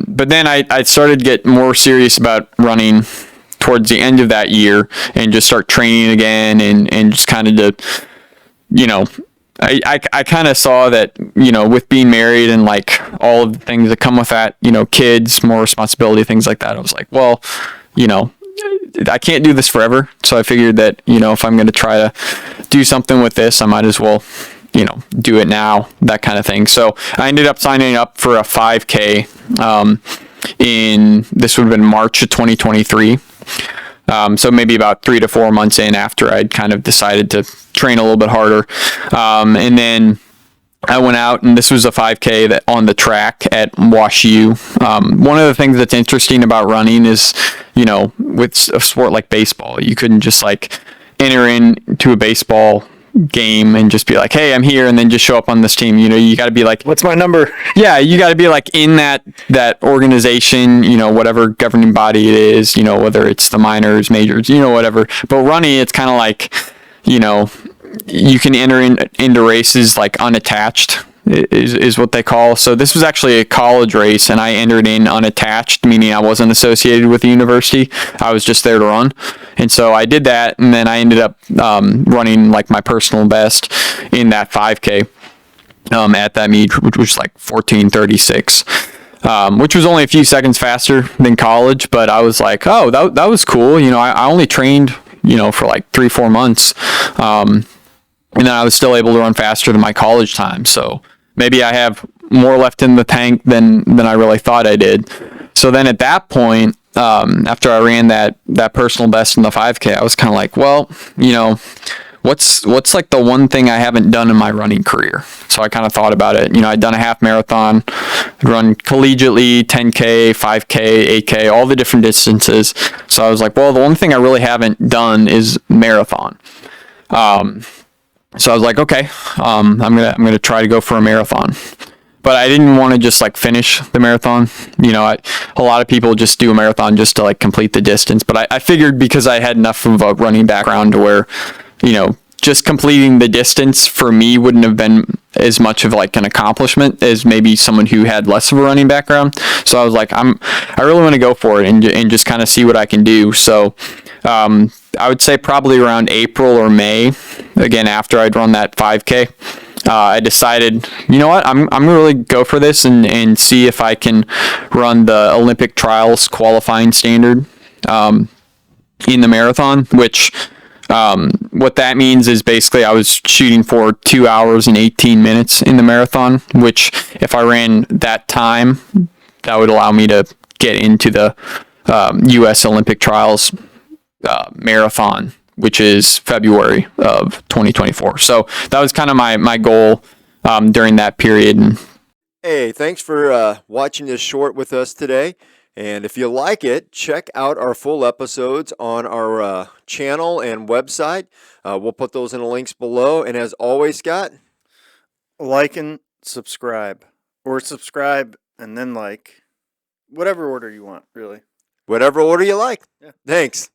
But then I started to get more serious about running towards the end of that year and just start training again and just kind of to, you know, I kind of saw that, you know, with being married and like all of the things that come with that, you know, kids, more responsibility, things like that. I was like, well, you know, I can't do this forever. So I figured that, you know, if I'm going to try to do something with this, I might as well, you know, do it now, that kind of thing. So I ended up signing up for a 5K this would have been March of 2023. So maybe about 3 to 4 months in after I'd kind of decided to train a little bit harder. And then I went out, and this was a 5K that on the track at WashU. One of the things that's interesting about running is, you know, with a sport like baseball, you couldn't just like enter into a baseball game and just be like, hey, I'm here, and then just show up on this team. You know, you got to be like, what's my number? Yeah, you got to be like in that organization, you know, whatever governing body it is, you know, whether it's the minors, majors, you know, whatever. But running, it's kind of like, you know, you can enter into races like unattached is what they call. So this was actually a college race, and I entered in unattached, meaning I wasn't associated with the university. I was just there to run. And so I did that, and then I ended up running like my personal best in that 5K at that meet, which was like 14:36. Which was only a few seconds faster than college, but I was like, oh, that was cool. You know, I only trained, you know, for like 3-4 months. And then I was still able to run faster than my college time. So maybe I have more left in the tank than I really thought I did. So then at that point, after I ran that personal best in the 5K, I was kind of like, well, you know, what's like the one thing I haven't done in my running career? So I kind of thought about it. You know, I'd done a half marathon, run collegiately, 10K, 5K, 8K, all the different distances. So I was like, well, the one thing I really haven't done is marathon. So I was like, okay, I'm gonna try to go for a marathon, but I didn't want to just like finish the marathon. You know, a lot of people just do a marathon just to like complete the distance, but I figured because I had enough of a running background to where, you know, just completing the distance for me wouldn't have been as much of like an accomplishment as maybe someone who had less of a running background. So I was like, I really want to go for it and just kind of see what I can do. So, I would say probably around April or May, again, after I'd run that 5K, I decided, you know what, I'm going to really go for this and see if I can run the Olympic trials qualifying standard in the marathon, which what that means is basically I was shooting for 2 hours and 18 minutes in the marathon, which if I ran that time, that would allow me to get into the U.S. Olympic trials marathon, which is February of 2024. So that was kind of my goal during that period. Hey, thanks for watching this short with us today. And if you like it, check out our full episodes on our channel and website. We'll put those in the links below. And as always, Scott, like and subscribe, or subscribe and then like, whatever order you want, really. Whatever order you like. Yeah. Thanks.